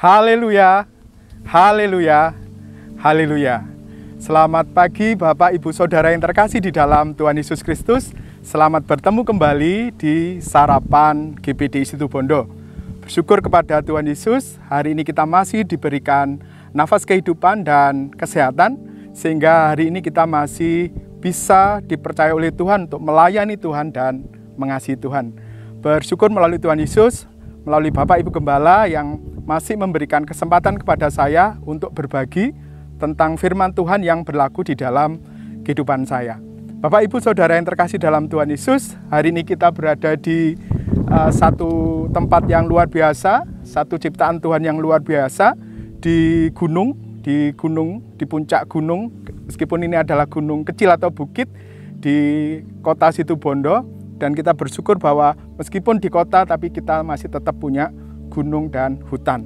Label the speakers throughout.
Speaker 1: Haleluya, haleluya, haleluya. Selamat pagi Bapak Ibu Saudara yang terkasih di dalam Tuhan Yesus Kristus. Selamat bertemu kembali di Sarapan GPDI Situbondo. Bersyukur kepada Tuhan Yesus, hari ini kita masih diberikan nafas kehidupan dan kesehatan, sehingga hari ini kita masih bisa dipercaya oleh Tuhan untuk melayani Tuhan dan mengasihi Tuhan. Bersyukur melalui Tuhan Yesus, melalui Bapak Ibu Gembala yang masih memberikan kesempatan kepada saya untuk berbagi tentang firman Tuhan yang berlaku di dalam kehidupan saya. Bapak Ibu Saudara yang terkasih dalam Tuhan Yesus, hari ini kita berada di satu tempat yang luar biasa, satu ciptaan Tuhan yang luar biasa, di puncak gunung, meskipun ini adalah gunung kecil atau bukit di kota Situbondo, dan kita bersyukur bahwa meskipun di kota tapi kita masih tetap punya gunung dan hutan.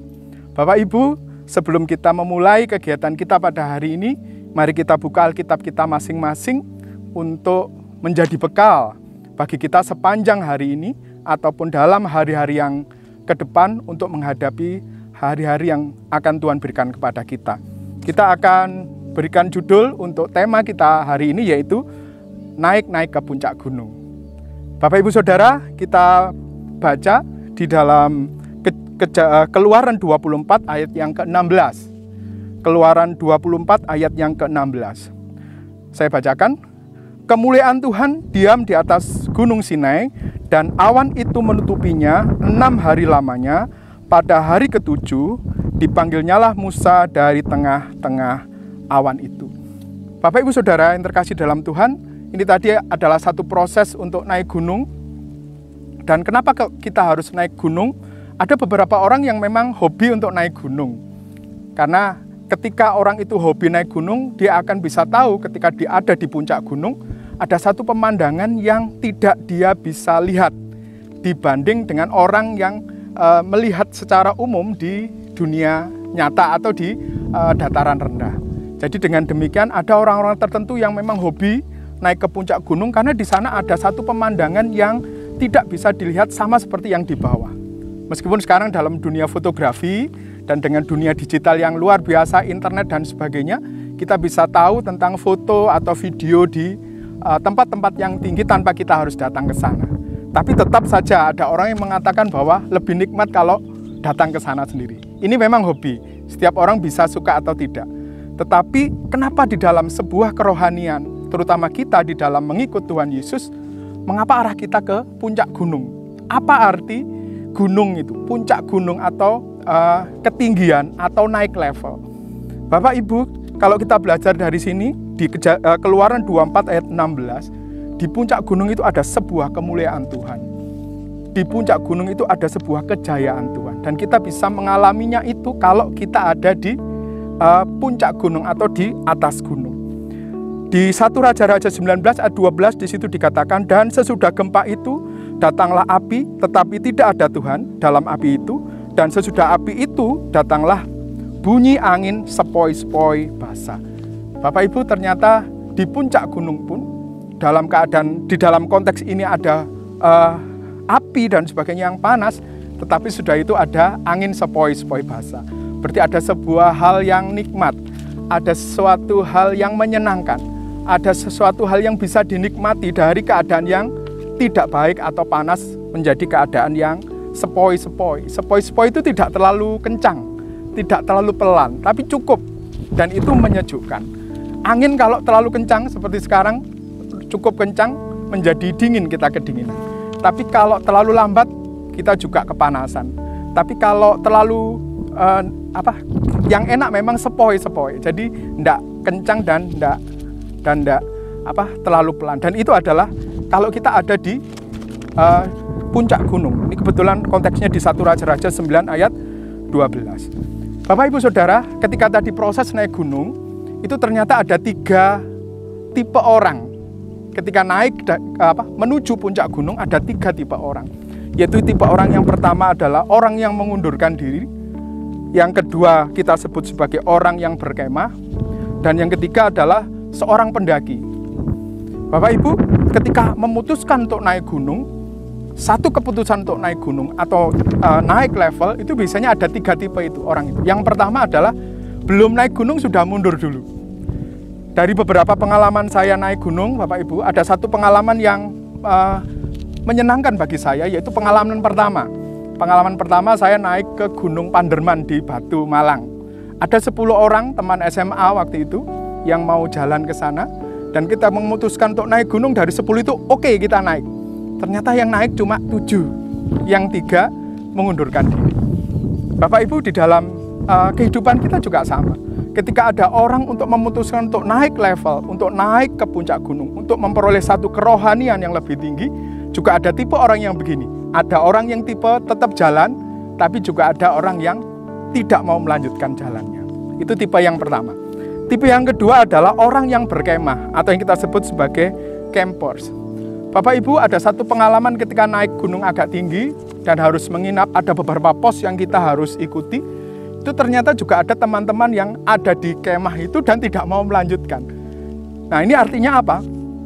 Speaker 1: Bapak Ibu, sebelum kita memulai kegiatan kita pada hari ini, mari kita buka Alkitab kita masing-masing untuk menjadi bekal bagi kita sepanjang hari ini ataupun dalam hari-hari yang ke depan untuk menghadapi hari-hari yang akan Tuhan berikan kepada kita. Kita akan berikan judul untuk tema kita hari ini, yaitu naik-naik ke puncak gunung. Bapak Ibu Saudara, kita baca di dalam Keluaran 24 ayat yang ke-16. Keluaran 24 ayat yang ke-16. Saya bacakan. Kemuliaan Tuhan diam di atas gunung Sinai, dan awan itu menutupinya 6 hari lamanya. Pada hari ke-7 dipanggilnyalah Musa dari tengah-tengah awan itu. Bapak Ibu Saudara yang terkasih dalam Tuhan, ini tadi adalah satu proses untuk naik gunung. Dan kenapa kita harus naik gunung? Ada beberapa orang yang memang hobi untuk naik gunung. Karena ketika orang itu hobi naik gunung, dia akan bisa tahu ketika dia ada di puncak gunung, ada satu pemandangan yang tidak dia bisa lihat dibanding dengan orang yang melihat secara umum di dunia nyata atau di dataran rendah. Jadi dengan demikian ada orang-orang tertentu yang memang hobi naik ke puncak gunung karena di sana ada satu pemandangan yang tidak bisa dilihat sama seperti yang di bawah. Meskipun sekarang dalam dunia fotografi dan dengan dunia digital yang luar biasa, internet dan sebagainya, kita bisa tahu tentang foto atau video di tempat-tempat yang tinggi tanpa kita harus datang ke sana. Tapi tetap saja ada orang yang mengatakan bahwa lebih nikmat kalau datang ke sana sendiri. Ini memang hobi, setiap orang bisa suka atau tidak. Tetapi kenapa di dalam sebuah kerohanian, terutama kita di dalam mengikut Tuhan Yesus, mengapa arah kita ke puncak gunung? Apa arti gunung itu, puncak gunung atau ketinggian atau naik level? Bapak Ibu, kalau kita belajar dari sini di Keluaran 24 ayat 16, di puncak gunung itu ada sebuah kemuliaan Tuhan. Di puncak gunung itu ada sebuah kejayaan Tuhan, dan kita bisa mengalaminya itu kalau kita ada di puncak gunung atau di atas gunung. Di 1 Raja-Raja 19 ayat 12 di situ dikatakan, dan sesudah gempa itu datanglah api, tetapi tidak ada Tuhan dalam api itu, dan sesudah api itu datanglah bunyi angin sepoi-sepoi basah. Bapak Ibu, ternyata di puncak gunung pun dalam keadaan di dalam konteks ini ada api dan sebagainya yang panas, tetapi sudah itu ada angin sepoi-sepoi basah. Berarti ada sebuah hal yang nikmat, ada sesuatu hal yang menyenangkan, ada sesuatu hal yang bisa dinikmati dari keadaan yang tidak baik atau panas menjadi keadaan yang sepoi-sepoi. Sepoi-sepoi itu tidak terlalu kencang, tidak terlalu pelan, tapi cukup, dan itu menyejukkan. Angin kalau terlalu kencang seperti sekarang, cukup kencang, menjadi dingin, kita kedinginan. Tapi kalau terlalu lambat, kita juga kepanasan. Tapi kalau terlalu yang enak memang sepoi-sepoi. Jadi tidak kencang dan tidak terlalu pelan. Dan itu adalah kalau kita ada di puncak gunung. Ini kebetulan konteksnya di 1 Raja-Raja 9 ayat 12. Bapak Ibu Saudara, ketika tadi proses naik gunung, itu ternyata ada 3 tipe orang. Ketika naik menuju puncak gunung, ada 3 tipe orang. Yaitu tipe orang yang pertama adalah orang yang mengundurkan diri. Yang kedua kita sebut sebagai orang yang berkemah. Dan yang ketiga adalah seorang pendaki. Bapak Ibu, ketika memutuskan untuk naik gunung, satu keputusan untuk naik gunung atau naik level itu biasanya ada 3 tipe itu orang itu. Yang pertama adalah belum naik gunung sudah mundur dulu. Dari beberapa pengalaman saya naik gunung, Bapak Ibu, ada satu pengalaman yang menyenangkan bagi saya, yaitu pengalaman pertama. Pengalaman pertama saya naik ke Gunung Panderman di Batu, Malang. Ada 10 orang teman SMA waktu itu yang mau jalan ke sana, dan kita memutuskan untuk naik gunung. Dari 10 itu oke, kita naik. Ternyata yang naik cuma 7, yang 3 mengundurkan diri. Bapak Ibu, di dalam kehidupan kita juga sama. Ketika ada orang untuk memutuskan untuk naik level, untuk naik ke puncak gunung, untuk memperoleh satu kerohanian yang lebih tinggi, juga ada tipe orang yang begini. Ada orang yang tipe tetap jalan, tapi juga ada orang yang tidak mau melanjutkan jalannya. Itu tipe yang pertama. Tipe yang kedua adalah orang yang berkemah, atau yang kita sebut sebagai campers. Bapak Ibu, ada satu pengalaman ketika naik gunung agak tinggi dan harus menginap, ada beberapa pos yang kita harus ikuti. Itu ternyata juga ada teman-teman yang ada di kemah itu dan tidak mau melanjutkan. Nah, ini artinya apa?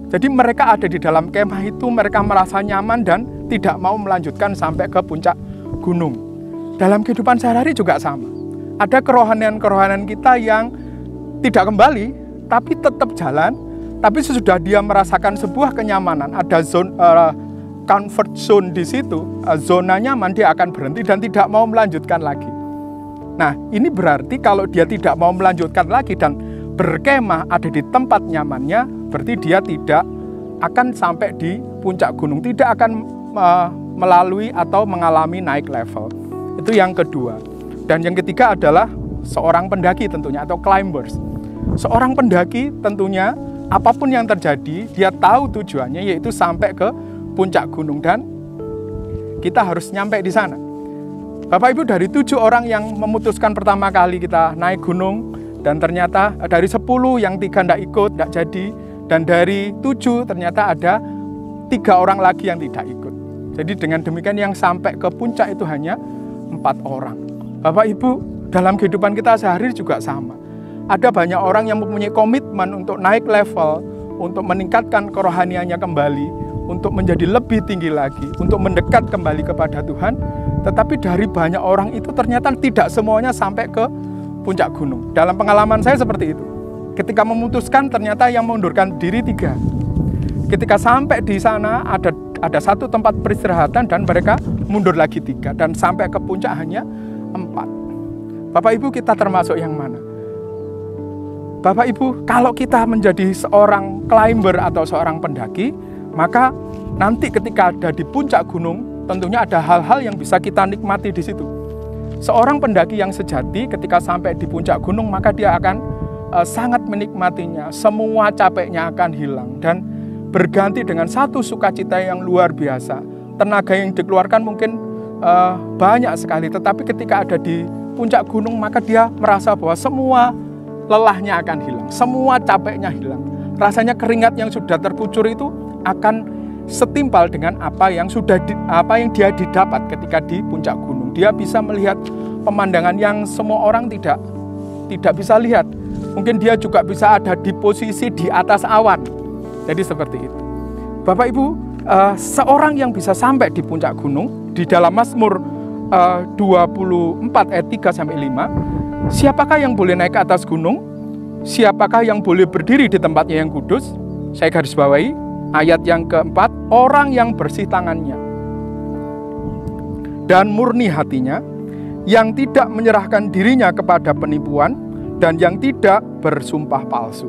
Speaker 1: Jadi mereka ada di dalam kemah itu, mereka merasa nyaman dan tidak mau melanjutkan sampai ke puncak gunung. Dalam kehidupan sehari-hari juga sama. Ada kerohanian-kerohanian kita yang tidak kembali, tapi tetap jalan. Tapi sesudah dia merasakan sebuah kenyamanan, ada comfort zone di situ, zona nyaman, dia akan berhenti dan tidak mau melanjutkan lagi. Nah, ini berarti kalau dia tidak mau melanjutkan lagi dan berkemah ada di tempat nyamannya, berarti dia tidak akan sampai di puncak gunung, tidak akan melalui atau mengalami naik level. Itu yang kedua. Dan yang ketiga adalah seorang pendaki tentunya, atau climbers. Seorang pendaki tentunya apapun yang terjadi, dia tahu tujuannya, yaitu sampai ke puncak gunung, dan kita harus nyampe di sana. Bapak Ibu, dari 7 orang yang memutuskan pertama kali kita naik gunung, dan ternyata dari 10 yang 3 tidak ikut, tidak jadi, dan dari 7 ternyata ada 3 orang lagi yang tidak ikut. Jadi dengan demikian yang sampai ke puncak itu hanya 4 orang. Bapak Ibu, dalam kehidupan kita sehari juga sama. Ada banyak orang yang mempunyai komitmen untuk naik level, untuk meningkatkan kerohaniannya kembali, untuk menjadi lebih tinggi lagi, untuk mendekat kembali kepada Tuhan. Tetapi dari banyak orang itu ternyata tidak semuanya sampai ke puncak gunung. Dalam pengalaman saya seperti itu. Ketika memutuskan ternyata yang mengundurkan diri 3. Ketika sampai di sana ada satu tempat peristirahatan dan mereka mundur lagi 3. Dan sampai ke puncak hanya 4. Bapak Ibu, kita termasuk yang mana? Bapak Ibu, kalau kita menjadi seorang climber atau seorang pendaki, maka nanti ketika ada di puncak gunung, tentunya ada hal-hal yang bisa kita nikmati di situ. Seorang pendaki yang sejati ketika sampai di puncak gunung, maka dia akan sangat menikmatinya. Semua capeknya akan hilang dan berganti dengan satu sukacita yang luar biasa. Tenaga yang dikeluarkan mungkin banyak sekali, tetapi ketika ada di puncak gunung, maka dia merasa bahwa semua lelahnya akan hilang, semua capeknya hilang. Rasanya keringat yang sudah terkucur itu akan setimpal dengan apa yang dia didapat ketika di puncak gunung. Dia bisa melihat pemandangan yang semua orang tidak bisa lihat. Mungkin dia juga bisa ada di posisi di atas awan. Jadi seperti itu. Bapak Ibu, seorang yang bisa sampai di puncak gunung, di dalam Mazmur 24 ayat 3 sampai 5, siapakah yang boleh naik ke atas gunung? Siapakah yang boleh berdiri di tempatnya yang kudus? Saya garis bawahi ayat yang keempat, orang yang bersih tangannya dan murni hatinya, yang tidak menyerahkan dirinya kepada penipuan, dan yang tidak bersumpah palsu.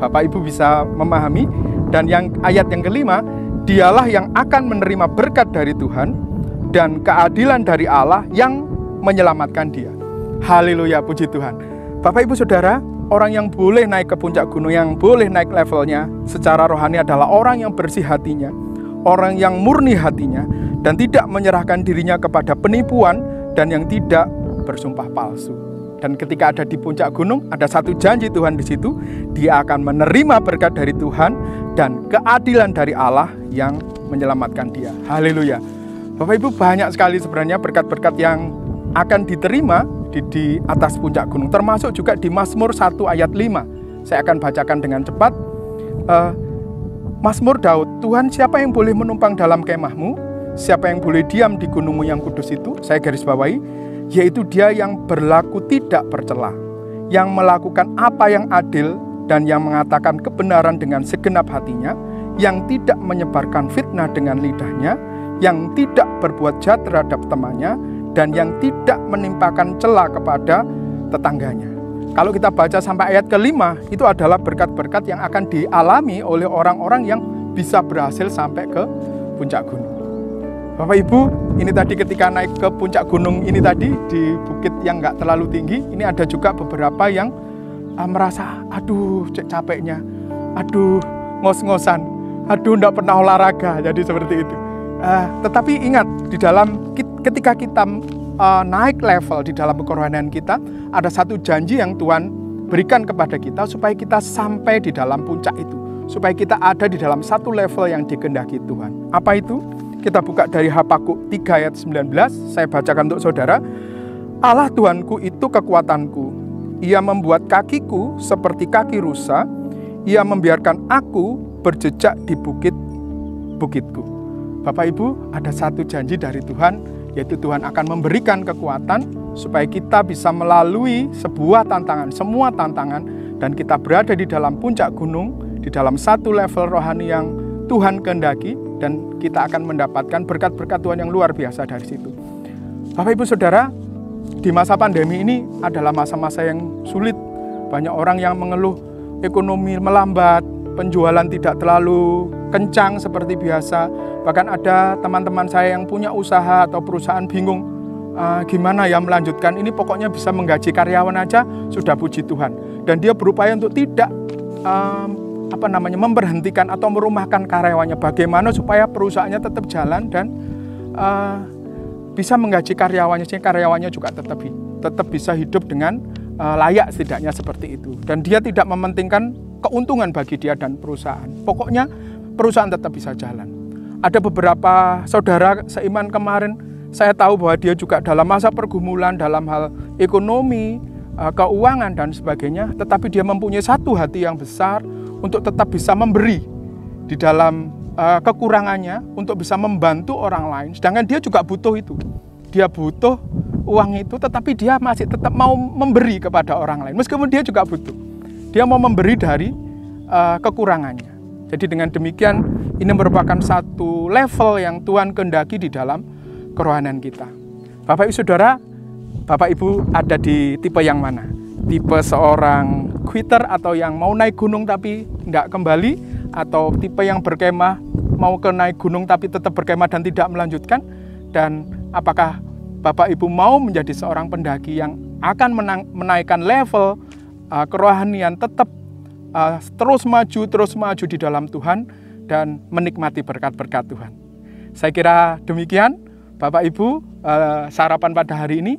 Speaker 1: Bapak Ibu bisa memahami. Dan yang ayat yang kelima, dialah yang akan menerima berkat dari Tuhan dan keadilan dari Allah yang menyelamatkan dia. Haleluya, puji Tuhan. Bapak Ibu Saudara, orang yang boleh naik ke puncak gunung, yang boleh naik levelnya secara rohani adalah orang yang bersih hatinya, orang yang murni hatinya, dan tidak menyerahkan dirinya kepada penipuan, dan yang tidak bersumpah palsu. Dan ketika ada di puncak gunung, ada satu janji Tuhan di situ, dia akan menerima berkat dari Tuhan dan keadilan dari Allah yang menyelamatkan dia. Haleluya. Bapak Ibu, banyak sekali sebenarnya berkat-berkat yang akan diterima di atas puncak gunung, termasuk juga di Mazmur 1 ayat 5. Saya akan bacakan dengan cepat. Mazmur Daud, Tuhan siapa yang boleh menumpang dalam kemahmu? Siapa yang boleh diam di gunungmu yang kudus itu? Saya garis bawahi, yaitu dia yang berlaku tidak bercela, yang melakukan apa yang adil dan yang mengatakan kebenaran dengan segenap hatinya, yang tidak menyebarkan fitnah dengan lidahnya, yang tidak berbuat jahat terhadap temannya, dan yang tidak menimpakan cela kepada tetangganya. Kalau kita baca sampai ayat ke-5, itu adalah berkat-berkat yang akan dialami oleh orang-orang yang bisa berhasil sampai ke puncak gunung. Bapak Ibu, ini tadi ketika naik ke puncak gunung ini tadi, di bukit yang nggak terlalu tinggi, ini ada juga beberapa yang merasa, aduh cek capeknya, aduh ngos-ngosan, aduh nggak pernah olahraga, jadi seperti itu. Tetapi ingat, ketika kita naik level di dalam kerohanian kita, ada satu janji yang Tuhan berikan kepada kita supaya kita sampai di dalam puncak itu, supaya kita ada di dalam satu level yang dikehendaki Tuhan. Apa itu? Kita buka dari Habakuk 3 ayat 19, saya bacakan untuk saudara. Allah Tuhanku itu kekuatanku, Ia membuat kakiku seperti kaki rusa, Ia membiarkan aku berjejak di bukit-bukitku. Bapak Ibu, ada satu janji dari Tuhan, yaitu Tuhan akan memberikan kekuatan supaya kita bisa melalui sebuah tantangan, semua tantangan, dan kita berada di dalam puncak gunung, di dalam satu level rohani yang Tuhan kehendaki, dan kita akan mendapatkan berkat-berkat Tuhan yang luar biasa dari situ. Bapak Ibu Saudara, di masa pandemi ini adalah masa-masa yang sulit. Banyak orang yang mengeluh ekonomi melambat, penjualan tidak terlalu kencang seperti biasa. Bahkan ada teman-teman saya yang punya usaha atau perusahaan bingung, gimana ya melanjutkan ini, pokoknya bisa menggaji karyawan aja sudah puji Tuhan. Dan dia berupaya untuk tidak memberhentikan atau merumahkan karyawannya. Bagaimana supaya perusahaannya tetap jalan dan bisa menggaji karyawannya, sehingga karyawannya juga tetap bisa hidup dengan layak, setidaknya seperti itu. Dan dia tidak mementingkan keuntungan bagi dia dan perusahaan. Pokoknya perusahaan tetap bisa jalan. Ada beberapa saudara seiman kemarin, saya tahu bahwa dia juga dalam masa pergumulan dalam hal ekonomi, keuangan dan sebagainya, tetapi dia mempunyai satu hati yang besar untuk tetap bisa memberi di dalam kekurangannya, untuk bisa membantu orang lain. Sedangkan dia juga butuh itu. Dia butuh uang itu, tetapi dia masih tetap mau memberi kepada orang lain. Meskipun dia juga butuh. Dia mau memberi dari kekurangannya. Jadi dengan demikian, ini merupakan satu level yang Tuhan kehendaki di dalam kerohanian kita. Bapak Ibu Saudara, Bapak Ibu ada di tipe yang mana? Tipe seorang quitter atau yang mau naik gunung tapi tidak kembali, atau tipe yang berkemah, mau ke naik gunung tapi tetap berkemah dan tidak melanjutkan? Dan apakah Bapak Ibu mau menjadi seorang pendaki yang akan menaikkan level kerohanian, tetap terus maju di dalam Tuhan dan menikmati berkat-berkat Tuhan? Saya kira demikian Bapak Ibu, sarapan pada hari ini.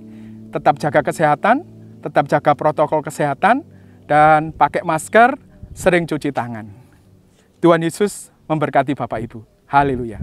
Speaker 1: Tetap jaga kesehatan, tetap jaga protokol kesehatan, dan pakai masker, sering cuci tangan. Tuhan Yesus memberkati Bapak Ibu. Haleluya.